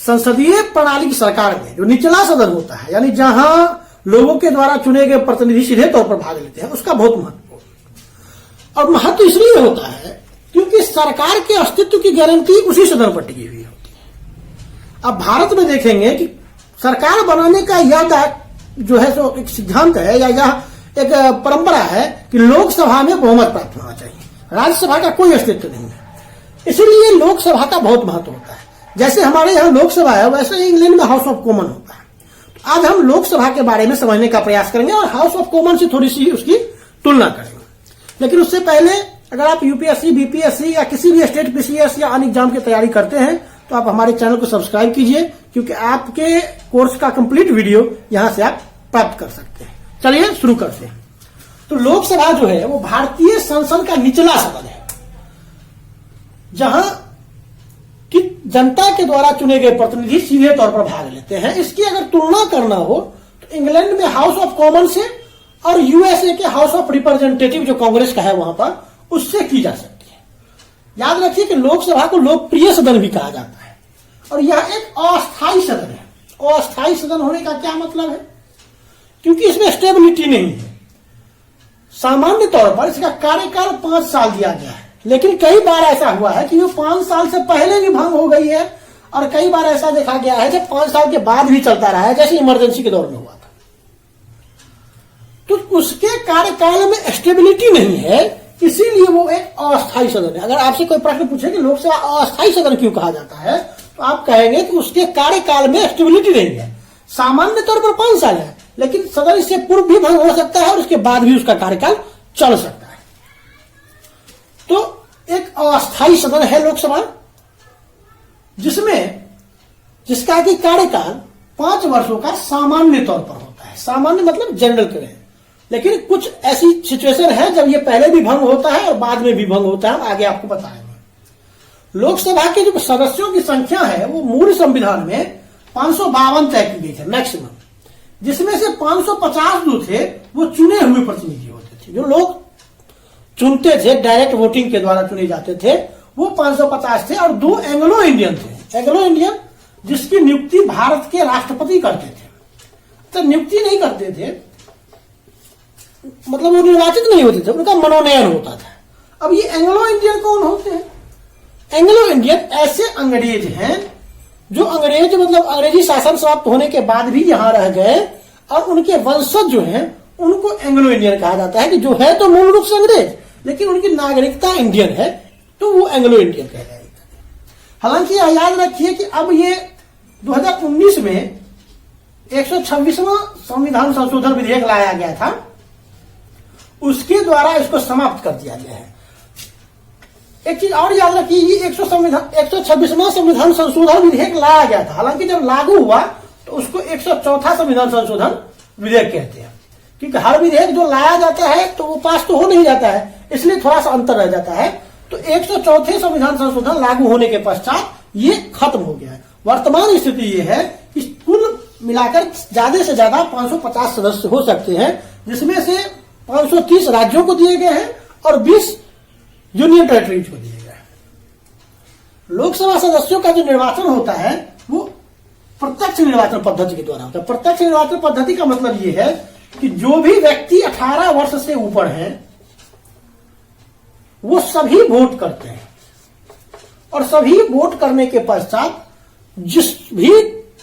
संसदीय प्रणाली की सरकार में जो निचला सदन होता है, यानी जहां लोगों के द्वारा चुने गए प्रतिनिधि सीधे तौर पर भाग लेते हैं, उसका बहुत महत्व। और महत्व इसलिए होता है क्योंकि सरकार के अस्तित्व की गारंटी उसी सदन पर टिकी हुई होती है। अब भारत में देखेंगे कि सरकार बनाने का यह जो है सो एक सिद्धांत है या यह एक परंपरा है कि लोकसभा में बहुमत प्राप्त होना चाहिए, राज्यसभा का कोई अस्तित्व नहीं है। इसलिए लोकसभा का बहुत महत्व होता है। जैसे हमारे यहाँ लोकसभा है, वैसे ही इंग्लैंड में हाउस ऑफ कॉमन होता है। तो आज हम लोकसभा के बारे में समझने का प्रयास करेंगे और हाउस ऑफ कॉमन से थोड़ी सी उसकी तुलना करेंगे। लेकिन उससे पहले अगर आप यूपीएससी, बीपीएससी या किसी भी स्टेट पीसीएस या अन्य एग्जाम की तैयारी करते हैं तो आप हमारे चैनल को सब्सक्राइब कीजिए, क्योंकि आपके कोर्स का कंप्लीट वीडियो यहां से आप प्राप्त कर सकते हैं। चलिए शुरू करते हैं। तो लोकसभा जो है वो भारतीय संसद का निचला सदन है, जहां कि जनता के द्वारा चुने गए प्रतिनिधि सीधे तौर पर भाग लेते हैं। इसकी अगर तुलना करना हो तो इंग्लैंड में हाउस ऑफ कॉमन से और यूएसए के हाउस ऑफ रिप्रेजेंटेटिव जो कांग्रेस का है वहां पर, उससे की जा सकती है। याद रखिए कि लोकसभा को लोकप्रिय सदन भी कहा जाता है और यह एक अस्थायी सदन है। अस्थायी सदन होने का क्या मतलब है? क्योंकि इसमें स्टेबिलिटी नहीं है। सामान्य तौर पर इसका कार्यकाल 5 साल दिया गया है, लेकिन कई बार ऐसा हुआ है कि वो 5 साल से पहले भी भंग हो गई है और कई बार ऐसा देखा गया है जब 5 साल के बाद भी चलता रहा है, जैसे इमरजेंसी के दौर में हुआ था। तो उसके कार्यकाल में स्टेबिलिटी नहीं है, इसीलिए वो एक अस्थायी सदन है। अगर आपसे कोई प्रश्न पूछे कि लोकसभा अस्थायी सदन क्यों कहा जाता है, तो आप कहेंगे कि उसके कार्यकाल में स्टेबिलिटी नहीं है। सामान्य तौर पर 5 साल है, लेकिन सदन इससे पूर्व भी भंग हो सकता है और उसके बाद भी उसका कार्यकाल चल सकता है। तो एक अस्थायी सदन है लोकसभा, जिसका कि कार्यकाल 5 वर्षों का सामान्य तौर पर होता है। सामान्य मतलब जनरल करें, लेकिन कुछ ऐसी सिचुएशन है जब ये पहले भी भंग होता है और बाद में भी भंग होता है, आगे आपको बताएंगे। लोकसभा के जो सदस्यों की संख्या है वो मूल संविधान में 552 तय की गई है मैक्सिमम, जिसमें से 550 जो थे वो चुने हुए प्रतिनिधि होते थे, जो लोग चुनते थे, डायरेक्ट वोटिंग के द्वारा चुने जाते थे, वो 550 थे। और 2 एंग्लो इंडियन थे। एंग्लो इंडियन जिसकी नियुक्ति भारत के राष्ट्रपति करते थे, तो नियुक्ति नहीं करते थे, मतलब वो निर्वाचित नहीं होते थे, उनका मनोनयन होता था। अब ये एंग्लो इंडियन कौन होते हैं? एंग्लो इंडियन ऐसे अंग्रेज हैं जो अंग्रेजी शासन समाप्त होने के बाद भी यहां रह गए और उनके वंशज जो हैं उनको एंग्लो इंडियन कहा जाता है, कि जो है तो मूल रूप से अंग्रेज लेकिन उनकी नागरिकता इंडियन है, तो वो एंग्लो इंडियन कहलाएगा। हालांकि याद रखिए कि अब ये 2019 में 126वां संविधान संशोधन विधेयक लाया गया था, उसके द्वारा इसको समाप्त कर दिया गया है। एक चीज और याद रखिए, ये 126वां संविधान संशोधन विधेयक लाया गया था। हालांकि जब लागू हुआ तो उसको 104वां संविधान संशोधन विधेयक कहते हैं, क्योंकि हर विधेयक जो लाया जाता है तो वो पास तो हो नहीं जाता है, इसलिए थोड़ा सा अंतर रह जाता है। तो 104वें संविधान संशोधन लागू होने के पश्चात ये खत्म हो गया है। वर्तमान स्थिति ये है कि कुल मिलाकर ज्यादा से ज्यादा 550 सदस्य हो सकते हैं, जिसमें से 530 राज्यों को दिए गए हैं और 20 यूनियन टेरिटरीज को दिए गए हैं। लोकसभा सदस्यों का जो निर्वाचन होता है वो प्रत्यक्ष निर्वाचन पद्धति के द्वारा होता है। प्रत्यक्ष निर्वाचन पद्धति का मतलब ये है कि जो भी व्यक्ति 18 वर्ष से ऊपर हैं वो सभी वोट करते हैं, और सभी वोट करने के पश्चात जिस भी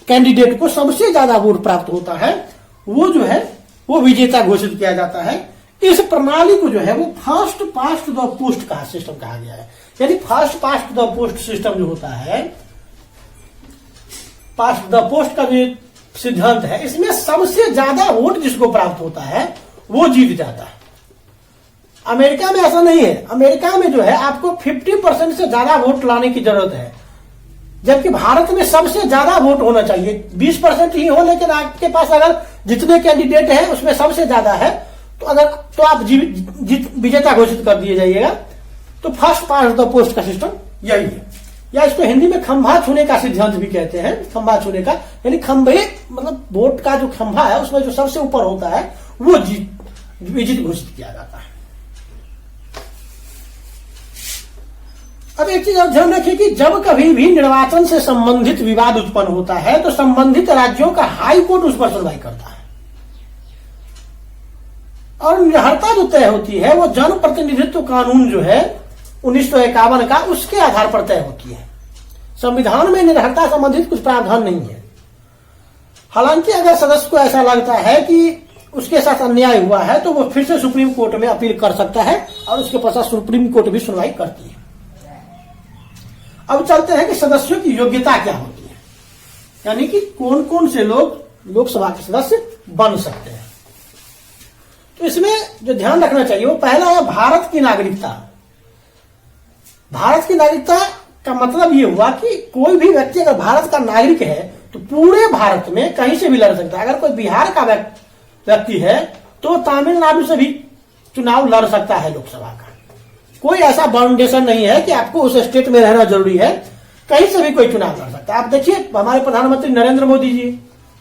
कैंडिडेट को सबसे ज्यादा वोट प्राप्त होता है वो जो है वो विजेता घोषित किया जाता है। इस प्रणाली को जो है वो फर्स्ट पास्ट द पोस्ट का सिस्टम कहा गया है। यानी first past the post system जो होता है, पास्ट द पोस्ट का जो सिद्धांत है, इसमें सबसे ज्यादा वोट जिसको प्राप्त होता है वो जीत जाता है। अमेरिका में ऐसा नहीं है। अमेरिका में जो है आपको 50% से ज्यादा वोट लाने की जरूरत है, जबकि भारत में सबसे ज्यादा वोट होना चाहिए। 20% ही हो, लेकिन आपके पास अगर जितने कैंडिडेट हैं उसमें सबसे ज्यादा है तो आप विजेता घोषित कर दिए जाइएगा। तो फर्स्ट पास्ट द पोस्ट का सिस्टम यही है, या इसको हिंदी में खंभा छूने का सिद्धांत भी कहते हैं। खंभा छूने का यानी खंभे मतलब वोट का जो खंभा है उसमें जो सबसे ऊपर होता है वो विजित घोषित किया जाता है। अब एक चीज और ध्यान रखिए कि जब कभी भी निर्वाचन से संबंधित विवाद उत्पन्न होता है तो संबंधित राज्यों का हाई कोर्ट उस पर सुनवाई करता है और निर्भरता जो तय होती है वो जन प्रतिनिधित्व कानून जो है 1951 का, उसके आधार पर तय होती है। संविधान में निर्भरता संबंधित कुछ प्रावधान नहीं है। हालांकि अगर सदस्य को ऐसा लगता है कि उसके साथ अन्याय हुआ है तो वो फिर से सुप्रीम कोर्ट में अपील कर सकता है और उसके पश्चात सुप्रीम कोर्ट भी सुनवाई करती है। अब चलते हैं कि सदस्यों की योग्यता क्या होती है, यानी कि कौन कौन से लोग लोकसभा के सदस्य बन सकते हैं। तो इसमें जो ध्यान रखना चाहिए वो पहला है भारत की नागरिकता। भारत की नागरिकता का मतलब ये हुआ कि कोई भी व्यक्ति अगर भारत का नागरिक है तो पूरे भारत में कहीं से भी लड़ सकता है। अगर कोई बिहार का व्यक्ति है तो तमिलनाडु से भी चुनाव लड़ सकता है लोकसभा का। कोई ऐसा बाउंडेशन नहीं है कि आपको उस स्टेट में रहना जरूरी है, कहीं से भी कोई चुनाव लड़ सकता है। आप देखिए हमारे प्रधानमंत्री नरेंद्र मोदी जी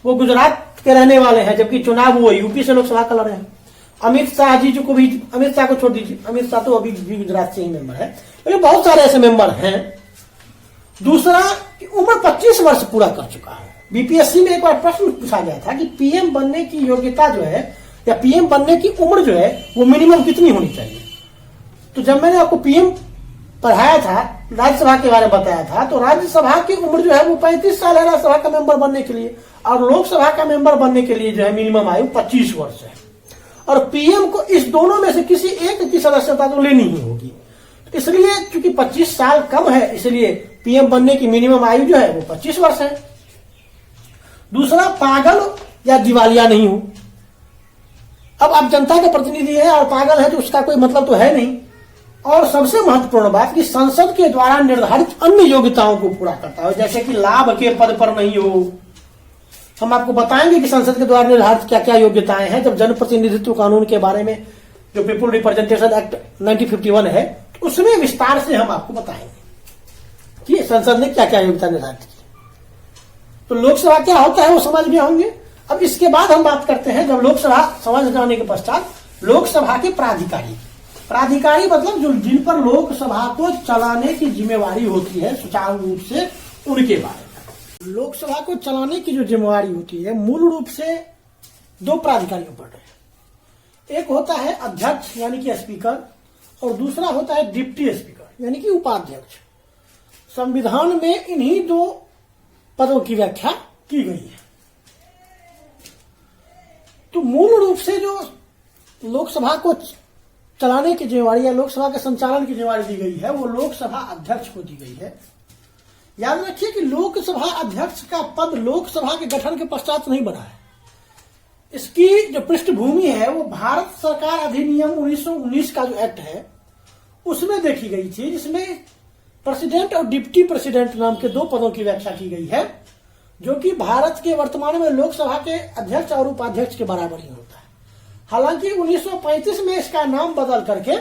वो गुजरात के रहने वाले हैं, जबकि चुनाव वो यूपी से लोकसभा का लड़े हैं। अमित शाह जी को भी, अमित शाह को छोड़ दीजिए, अमित शाह तो अभी भी गुजरात से ही मेंबर है, लेकिन बहुत सारे ऐसे मेंबर हैं। दूसरा कि उम्र 25 वर्ष पूरा कर चुका है। बीपीएससी में एक बार प्रश्न पूछा गया था कि पीएम बनने की योग्यता जो है या पीएम बनने की उम्र जो है वो मिनिमम कितनी होनी चाहिए। तो जब मैंने आपको पीएम पढ़ाया था, राज्यसभा के बारे में बताया था, तो राज्यसभा की उम्र जो है वो 35 साल है राज्यसभा का मेंबर बनने के लिए, और लोकसभा का मेंबर बनने के लिए जो है मिनिमम आयु 25 वर्ष है। और पीएम को इस दोनों में से किसी एक की सदस्यता तो लेनी ही होगी। इसलिए चूंकि 25 साल कम है, इसलिए पीएम बनने की मिनिमम आयु जो है वो 25 वर्ष है। दूसरा, पागल या दिवालिया नहीं हो। अब आप जनता के प्रतिनिधि है और पागल है तो उसका कोई मतलब तो है नहीं। और सबसे महत्वपूर्ण बात कि संसद के द्वारा निर्धारित अन्य योग्यताओं को पूरा करता है, जैसे कि लाभ के पद पर नहीं हो। हम आपको बताएंगे कि संसद के द्वारा निर्धारित क्या क्या योग्यताएं हैं जब जनप्रतिनिधित्व कानून के बारे में, जो पीपुल रिप्रेजेंटेशन एक्ट 1951 है, तो उसमें विस्तार से हम आपको बताएंगे कि संसद ने क्या क्या योग्यता निर्धारित की। तो लोकसभा क्या होता है वो समझ गए होंगे। अब इसके बाद हम बात करते हैं, जब लोकसभा समझ जाने के पश्चात लोकसभा के प्राधिकारी। प्राधिकारी मतलब जो जिन पर लोकसभा को चलाने की जिम्मेवारी होती है सुचारू रूप से, उनके बारे में। लोकसभा को चलाने की जो जिम्मेवारी होती है मूल रूप से दो प्राधिकारियों पर है। एक होता है अध्यक्ष यानी कि स्पीकर, और दूसरा होता है डिप्टी स्पीकर यानी कि उपाध्यक्ष। संविधान में इन्हीं दो पदों की व्याख्या की गई है। तो मूल रूप से जो लोकसभा को चलाने की जिम्मेवारी या लोकसभा के संचालन की जिम्मेवारी दी गई है वो लोकसभा अध्यक्ष को दी गई है। याद रखिए कि लोकसभा अध्यक्ष का पद लोकसभा के गठन के पश्चात नहीं बना है। इसकी जो पृष्ठभूमि है वो भारत सरकार अधिनियम 1919 का जो एक्ट है उसमें देखी गई थी, जिसमें प्रेसिडेंट और डिप्टी प्रेसिडेंट नाम के दो पदों की व्याख्या की गई है, जो कि भारत के वर्तमान में लोकसभा के अध्यक्ष और उपाध्यक्ष के बराबर ही होता है। हालांकि 1935 में इसका नाम बदल करके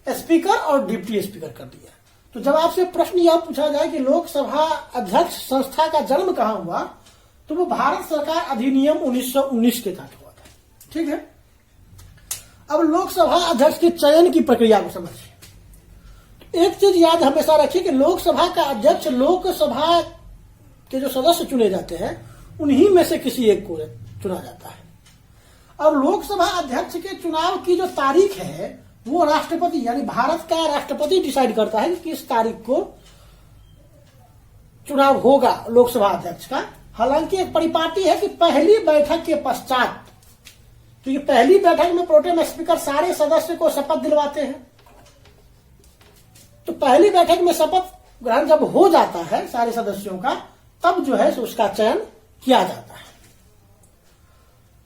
स्पीकर और डिप्टी स्पीकर कर दिया। तो जब आपसे प्रश्न यह पूछा जाए कि लोकसभा अध्यक्ष संस्था का जन्म कहां हुआ, तो वो भारत सरकार अधिनियम 1919 के तहत हुआ था। ठीक है। अब लोकसभा अध्यक्ष के चयन की प्रक्रिया को समझिए। एक चीज याद हमेशा रखिए कि लोकसभा का अध्यक्ष लोकसभा के जो सदस्य चुने जाते हैं उन्हीं में से किसी एक को चुना जाता है। और लोकसभा अध्यक्ष के चुनाव की जो तारीख है वो राष्ट्रपति यानी भारत का राष्ट्रपति डिसाइड करता है कि किस तारीख को चुनाव होगा लोकसभा अध्यक्ष का। हालांकि एक परिपाटी है कि पहली बैठक के पश्चात, क्योंकि पहली बैठक में प्रोटेम स्पीकर सारे सदस्य को शपथ दिलवाते हैं, तो पहली बैठक में शपथ ग्रहण जब हो जाता है सारे सदस्यों का, तब जो है उसका चयन किया जाता है।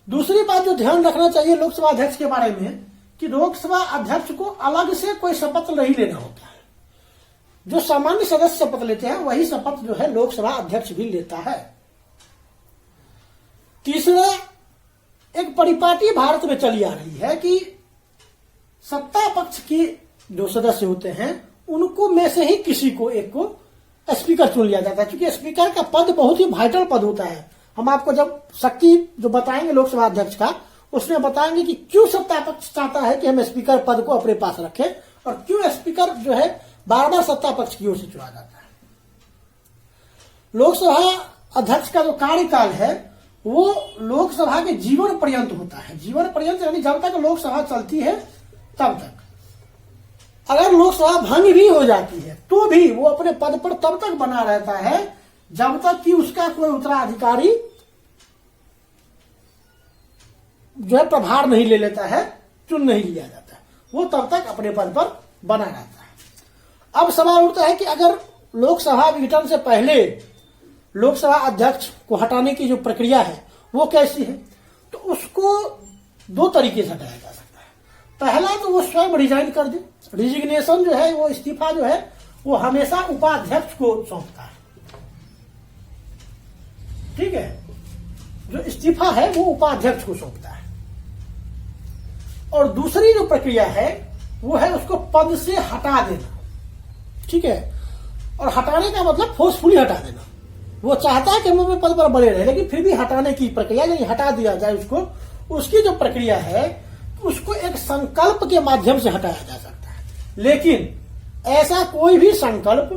दूसरी बात जो ध्यान रखना चाहिए लोकसभा अध्यक्ष के बारे में कि लोकसभा अध्यक्ष को अलग से कोई शपथ नहीं लेना होता है। जो सामान्य सदस्य शपथ लेते हैं वही शपथ जो है लोकसभा अध्यक्ष भी लेता है। तीसरा, एक परिपाटी भारत में चली आ रही है कि सत्ता पक्ष के जो सदस्य होते हैं उनको में से ही किसी को एक को स्पीकर चुन लिया जाता है, क्योंकि स्पीकर का पद बहुत ही वाइटल पद होता है। हम आपको जब शक्ति जो बताएंगे लोकसभा अध्यक्ष का, उसमें बताएंगे कि क्यों सत्ता पक्ष चाहता है कि हम स्पीकर पद को अपने पास रखें और क्यों स्पीकर जो है बार बार सत्ता पक्ष की ओर से चुना जाता है। लोकसभा अध्यक्ष का जो कार्यकाल है वो लोकसभा के जीवन पर्यंत होता है। जीवन पर्यंत यानी जब तक लोकसभा चलती है तब तक। अगर लोकसभा भंग भी हो जाती है तो भी वो अपने पद पर तब तक बना रहता है जब तक कि उसका कोई उत्तराधिकारी जो है प्रभार नहीं ले लेता है, चुन नहीं लिया जाता है, वो तब तक अपने पद पर बना रहता है। अब सवाल उठता है कि अगर लोकसभा विघटन से पहले लोकसभा अध्यक्ष को हटाने की जो प्रक्रिया है वो कैसी है, तो उसको दो तरीके से हटाया जा सकता है। पहला तो वो स्वयं रिजाइन कर दे। रिजिग्नेशन जो है, वो इस्तीफा जो है वो हमेशा उपाध्यक्ष को सौंपता है, ठीक है। जो इस्तीफा है वो उपाध्यक्ष को सौंपता है। और दूसरी जो प्रक्रिया है वो है उसको पद से हटा देना, ठीक है। और हटाने का मतलब फोर्सफुली हटा देना। वो चाहता है कि हम अपने पद पर बने रहे, लेकिन फिर भी हटाने की प्रक्रिया, यानी हटा दिया जाए उसको, उसकी जो प्रक्रिया है उसको एक संकल्प के माध्यम से हटाया जा सकता है। लेकिन ऐसा कोई भी संकल्प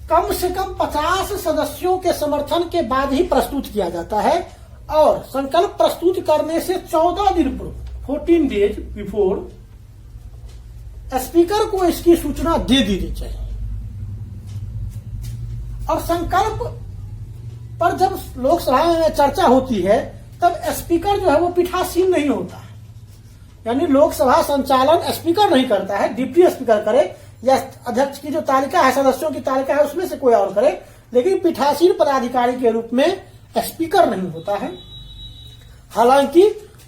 कम से कम 50 सदस्यों के समर्थन के बाद ही प्रस्तुत किया जाता है। और संकल्प प्रस्तुत करने से 14 दिन पूर्व, 14 डेज बिफोर, स्पीकर को इसकी सूचना दे देनी चाहिए। और संकल्प पर जब लोकसभा में चर्चा होती है तब स्पीकर जो है वो पीठासीन नहीं होता है। यानी लोकसभा संचालन स्पीकर नहीं करता है, डिप्टी स्पीकर करे, या अध्यक्ष की जो तालिका है, सदस्यों की तालिका है, उसमें से कोई और करे, लेकिन पीठासीन पदाधिकारी के रूप में स्पीकर नहीं होता है। हालांकि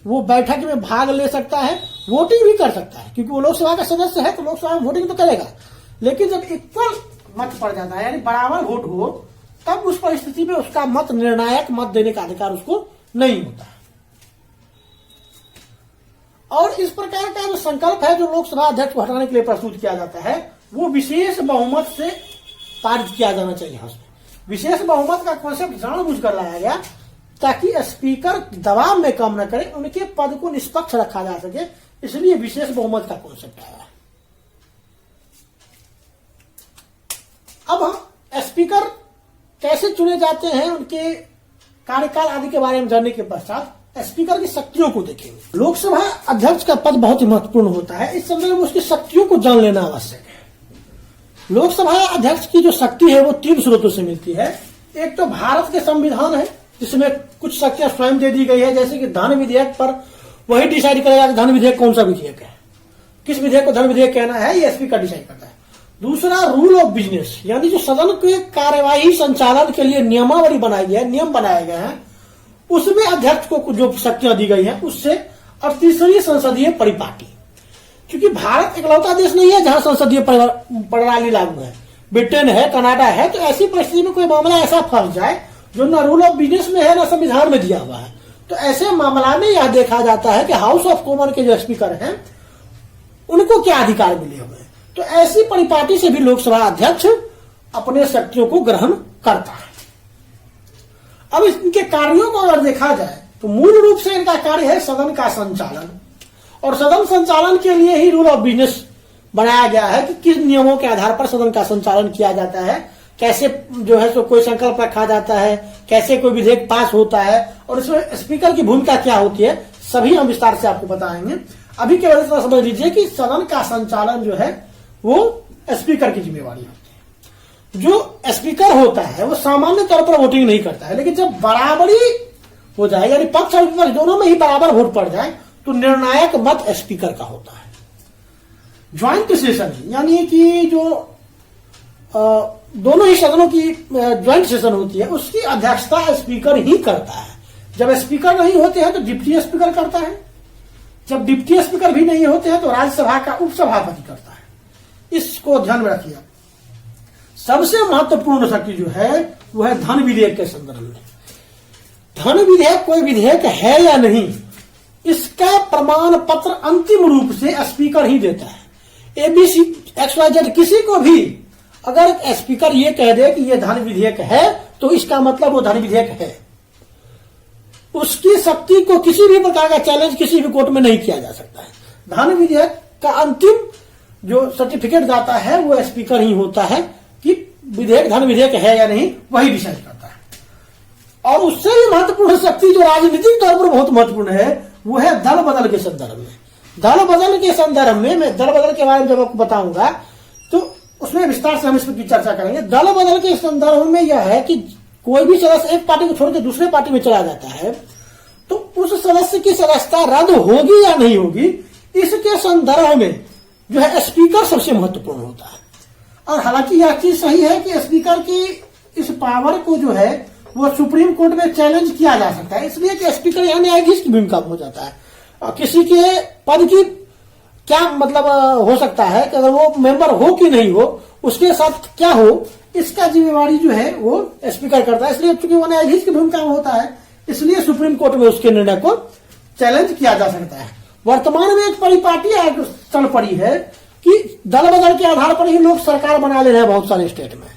वो बैठक में भाग ले सकता है, वोटिंग भी कर सकता है, क्योंकि वो लोकसभा का सदस्य है तो लोकसभा में वोटिंग तो करेगा। लेकिन जब इक्वल मत पड़ जाता है, यानी बराबर वोट हो, तब उस परिस्थिति में उसका मत, निर्णायक मत देने का अधिकार उसको नहीं होता है। और इस प्रकार का जो संकल्प है जो लोकसभा अध्यक्ष को हटाने के लिए प्रस्तुत किया जाता है वो विशेष बहुमत से पारित किया जाना चाहिए। विशेष बहुमत का कॉन्सेप्ट जानबूझकर लाया गया ताकि स्पीकर दबाव में काम न करे, उनके पद को निष्पक्ष रखा जा सके, इसलिए विशेष बहुमत का कॉन्सेप्ट आया। अब हम स्पीकर कैसे चुने जाते हैं, उनके कार्यकाल आदि के बारे में जानने के पश्चात स्पीकर की शक्तियों को देखेंगे। लोकसभा अध्यक्ष का पद बहुत ही महत्वपूर्ण होता है, इस संदर्भ में उसकी शक्तियों को जान लेना आवश्यक है। लोकसभा अध्यक्ष की जो शक्ति है वो 3 स्रोतों से मिलती है। एक तो भारत के संविधान है जिसमें कुछ शक्तियां स्वयं दे दी गई है, जैसे कि धन विधेयक पर वही डिसाइड करेगा कि धन विधेयक कौन सा विधेयक है, किस विधेयक को धन विधेयक कहना है, ये स्पीकर डिसाइड करता है। दूसरा रूल ऑफ बिजनेस, यानी जो सदन के कार्यवाही संचालन के लिए नियमावली बनाई गई है, नियम बनाए गए हैं, उसमें अध्यक्ष को जो शक्तियां दी गई हैं उससे। और तीसरी संसदीय परिपाटी, क्योंकि भारत इकलौता देश नहीं है जहां संसदीय प्रणाली लागू है। ब्रिटेन है, कनाडा है, तो ऐसी परिस्थिति में कोई मामला ऐसा फंस जाए जो न रूल ऑफ बिजनेस में है न संविधान में दिया हुआ है, तो ऐसे मामला में यह देखा जाता है कि हाउस ऑफ कॉमन के जो स्पीकर हैं उनको क्या अधिकार मिले हुए हैं। तो ऐसी परिपाटी से भी लोकसभा अध्यक्ष अपने शक्तियों को ग्रहण करता है। अब इनके कार्यों को अगर देखा जाए तो मूल रूप से इनका कार्य है सदन का संचालन, और सदन संचालन के लिए ही रूल ऑफ बिजनेस बनाया गया है कि किस नियमों के आधार पर सदन का संचालन किया जाता है, कैसे जो है सो कोई संकल्प रखा जाता है, कैसे कोई विधेयक पास होता है, और इसमें स्पीकर की भूमिका क्या होती है, सभी हम विस्तार से आपको बताएंगे। अभी केवल इतना समझ लीजिए कि सदन का संचालन जो है वो स्पीकर की जिम्मेवारी होती है। जो स्पीकर होता है वो सामान्य तौर पर वोटिंग नहीं करता है, लेकिन जब बराबरी हो जाए, यानी पक्ष और विपक्ष दोनों में ही बराबर वोट पड़ जाए, तो निर्णायक मत स्पीकर का होता है। ज्वाइंट सेशन, यानी कि जो दोनों ही सदनों की ज्वाइंट सेशन होती है, उसकी अध्यक्षता स्पीकर ही करता है। जब स्पीकर नहीं होते हैं तो डिप्टी स्पीकर करता है, जब डिप्टी स्पीकर भी नहीं होते हैं तो राज्यसभा का उपसभापति करता है। इसको ध्यान में रखिए। सबसे महत्वपूर्ण शक्ति जो है वो है धन विधेयक के संदर्भ में। धन विधेयक कोई विधेयक है या नहीं, इसका प्रमाण पत्र अंतिम रूप से स्पीकर ही देता है। ABC XYZ किसी को भी अगर स्पीकर ये कह दे कि ये धन विधेयक है तो इसका मतलब वो धन विधेयक है। उसकी शक्ति को किसी भी प्रकार का चैलेंज किसी भी कोर्ट में नहीं किया जा सकता है। धन विधेयक का अंतिम जो सर्टिफिकेट देता है वो स्पीकर ही होता है कि विधेयक धन विधेयक है या नहीं, वही डिसाइड करता है। और उससे भी महत्वपूर्ण शक्ति जो राजनीतिक तौर पर बहुत महत्वपूर्ण है वो है दल बदल के संदर्भ में। दल बदल के संदर्भ में मैं दल बदल के बारे में जब आपको बताऊंगा तो उसमें विस्तार से हम इस पर चर्चा करेंगे। दल बदल के संदर्भ में यह है कि कोई भी सदस्य एक पार्टी को छोड़कर दूसरे पार्टी में चला जाता है तो उस सदस्य की सदस्यता रद्द होगी या नहीं होगी, इसके संदर्भ में जो है स्पीकर सबसे महत्वपूर्ण होता है। और हालांकि यह चीज सही है कि स्पीकर की इस पावर को जो है वो सुप्रीम कोर्ट में चैलेंज किया जा सकता है, इसलिए कि स्पीकर यहाँ न्यायाधीश की भूमिका हो जाता है। और किसी के पद की क्या मतलब हो सकता है कि अगर वो मेंबर हो कि नहीं हो, उसके साथ क्या हो, इसका जिम्मेवारी जो है वो स्पीकर करता है। इसलिए चूंकि वो न्यायाधीश की भूमिका में होता है, इसलिए सुप्रीम कोर्ट में उसके निर्णय को चैलेंज किया जा सकता है। वर्तमान में एक परिपाटी चल पड़ी है कि दल बदल के आधार पर ही लोग सरकार बना ले रहे हैं बहुत सारे स्टेट में,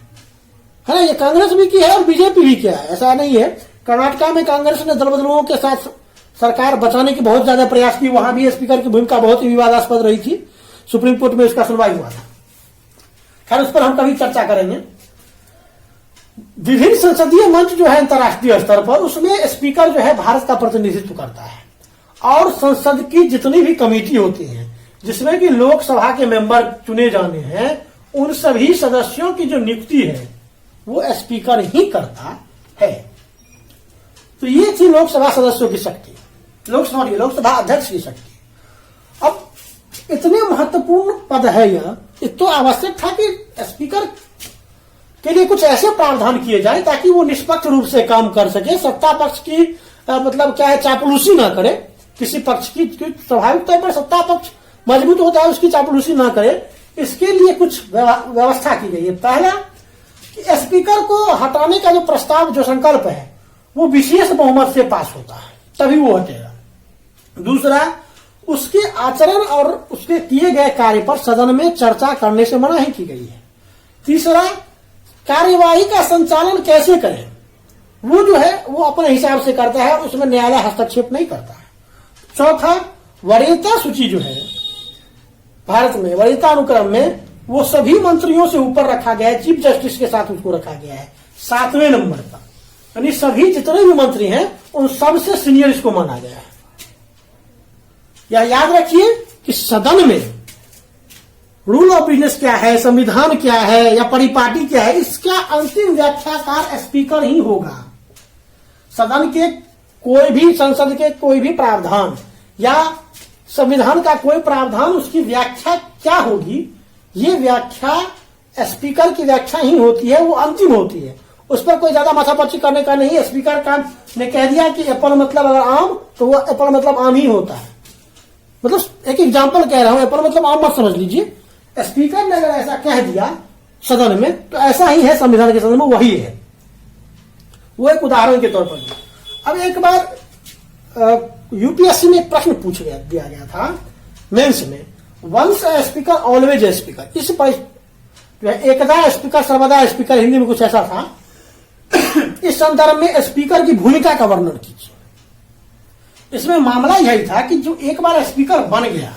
है ना। ये कांग्रेस भी की है और बीजेपी भी किया है, ऐसा नहीं है। कर्नाटका में कांग्रेस ने दल बदलों के साथ सरकार बचाने की बहुत ज्यादा प्रयास की, वहां भी स्पीकर की भूमिका बहुत ही विवादास्पद रही थी, सुप्रीम कोर्ट में उसका सुनवाई हुआ था। खैर उस पर हम कभी चर्चा करेंगे। विभिन्न संसदीय मंच जो है अंतर्राष्ट्रीय स्तर पर, उसमें स्पीकर जो है भारत का प्रतिनिधित्व करता है। और संसद की जितनी भी कमेटी होती है जिसमें कि लोकसभा के मेंबर चुने जाने हैं, उन सभी सदस्यों की जो नियुक्ति है वो स्पीकर ही करता है। तो ये थी लोकसभा सदस्यों की शक्ति, लोकसभा अध्यक्ष की शक्ति। अब इतने महत्वपूर्ण पद है यह, तो आवश्यक था कि स्पीकर के लिए कुछ ऐसे प्रावधान किए जाए ताकि वो निष्पक्ष रूप से काम कर सके, सत्ता पक्ष की मतलब क्या है चापलूसी ना करे किसी पक्ष की। स्वाभाविक तौर पर सत्ता पक्ष मजबूत होता है, उसकी चापलूसी ना करे, इसके लिए कुछ व्यवस्था की गई है। पहला कि स्पीकर को हटाने का जो प्रस्ताव, जो संकल्प है, वो विशेष बहुमत से पास होता है, तभी वो हटेगा। दूसरा, उसके आचरण और उसके किए गए कार्य पर सदन में चर्चा करने से मनाही की गई है। तीसरा, कार्यवाही का संचालन कैसे करें, वो जो है वो अपने हिसाब से करता है, उसमें न्यायालय हस्तक्षेप नहीं करता है। चौथा, वरीयता सूची जो है भारत में, वरीयता अनुक्रम में वो सभी मंत्रियों से ऊपर रखा गया है, चीफ जस्टिस के साथ उसको रखा गया है 7वें नंबर पर, यानी सभी जितने भी मंत्री हैं उन सबसे सीनियर इसको माना गया है। यह याद रखिए कि सदन में रूल ऑफ बिजनेस क्या है, संविधान क्या है या परिपाटी क्या है, इसका अंतिम व्याख्याकार स्पीकर ही होगा। सदन के कोई भी, संसद के कोई भी प्रावधान या संविधान का कोई प्रावधान, उसकी व्याख्या क्या होगी, ये व्याख्या स्पीकर की व्याख्या ही होती है, वो अंतिम होती है। उस पर कोई ज्यादा माथापच्ची करने का नहीं है। स्पीकर का ने कह दिया कि एप्पल मतलब अगर आम, तो वो एप्पल मतलब आम ही होता है। मतलब एक एग्जाम्पल कह रहा हूं, एप्पल मतलब आम मत समझ लीजिए। स्पीकर ने अगर ऐसा कह दिया सदन में तो ऐसा ही है, संविधान के सदन में वही है। वो एक उदाहरण के तौर पर। अब एक बार यूपीएससी में एक प्रश्न दिया गया था मेंस में, once a speaker always a speaker. इस पर जो है एकदा स्पीकर सर्वदा स्पीकर, हिंदी में कुछ ऐसा था। इस संदर्भ में स्पीकर की भूमिका का वर्णन कीजिए। इसमें मामला यही था कि जो एक बार स्पीकर बन गया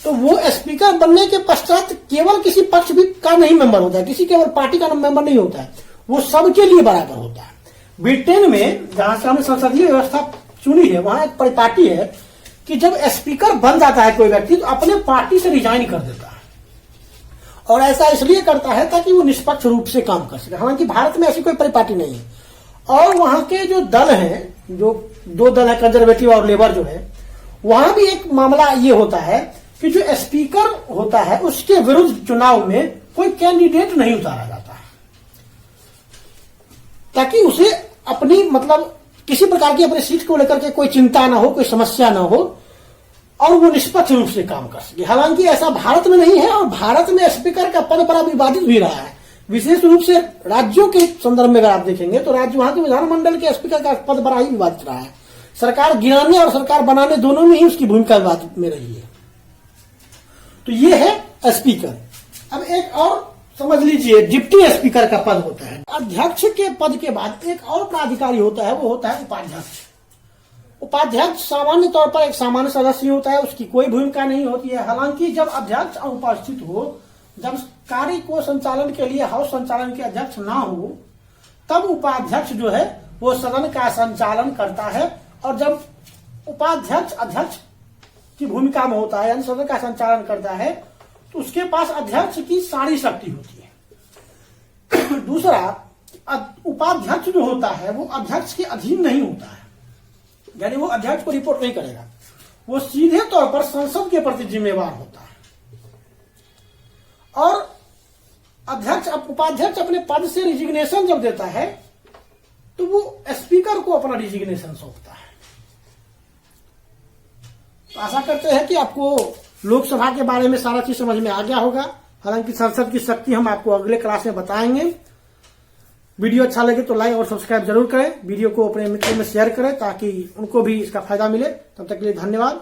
तो वो स्पीकर बनने के पश्चात केवल किसी पक्ष भी का नहीं मेंबर होता है, किसी केवल पार्टी का मेंबर नहीं होता है, वो सबके लिए बराबर होता है। ब्रिटेन में जहां से हमने संसदीय व्यवस्था चुनी है, वहां एक परिपाटी है कि जब स्पीकर बन जाता है कोई व्यक्ति तो अपने पार्टी से रिजाइन कर देता है, और ऐसा इसलिए करता है ताकि वो निष्पक्ष रूप से काम कर सके। हालांकि भारत में ऐसी कोई परिपाटी नहीं है। और वहां के जो दल हैं, जो दो दल है, कंजर्वेटिव और लेबर जो है, वहां भी एक मामला ये होता है कि जो स्पीकर होता है उसके विरुद्ध चुनाव में कोई कैंडिडेट नहीं उतारा जाता है, ताकि उसे अपनी मतलब किसी प्रकार की अपनी सीट को लेकर के कोई चिंता ना हो, कोई समस्या ना हो, और वो निष्पक्ष रूप से काम कर सके। हालांकि ऐसा भारत में नहीं है, और भारत में स्पीकर का पद बड़ा विवादित भी रहा है, विशेष रूप से राज्यों के संदर्भ में अगर आप देखेंगे तो राज्य, वहां के विधानमंडल के स्पीकर का पद बड़ा ही विवादित रहा है। सरकार गिराने और सरकार बनाने दोनों में ही उसकी भूमिका विवादित में रही है। तो ये है स्पीकर। अब एक और समझ लीजिए, डिप्टी स्पीकर का पद होता है। अध्यक्ष के पद के बाद एक और पदाधिकारी होता है, वो होता है उपाध्यक्ष। उपाध्यक्ष सामान्य तौर पर एक सामान्य सदस्य होता है, उसकी कोई भूमिका नहीं होती है। हालांकि जब अध्यक्ष अनुपस्थित हो, जब कार्य को संचालन के लिए हाउस संचालन के अध्यक्ष ना हो, तब उपाध्यक्ष जो है वो सदन का संचालन करता है। और जब उपाध्यक्ष अध्यक्ष की भूमिका में होता है, यानी सदन का संचालन करता है, तो उसके पास अध्यक्ष की सारी शक्ति होती है। दूसरा, उपाध्यक्ष जो होता है वो अध्यक्ष के अधीन नहीं होता है, यानी वो अध्यक्ष को रिपोर्ट नहीं करेगा, वो सीधे तौर पर संसद के प्रति जिम्मेवार होता है। और उपाध्यक्ष अपने पद से रिजिग्नेशन जब देता है तो वो स्पीकर को अपना रिजिग्नेशन सौंपता है। तो आशा करते हैं कि आपको लोकसभा के बारे में सारा चीज समझ में आ गया होगा। हालांकि संसद की शक्ति हम आपको अगले क्लास में बताएंगे। वीडियो अच्छा लगे तो लाइक और सब्सक्राइब जरूर करें। वीडियो को अपने मित्रों में शेयर करें ताकि उनको भी इसका फायदा मिले। तब तक के लिए धन्यवाद।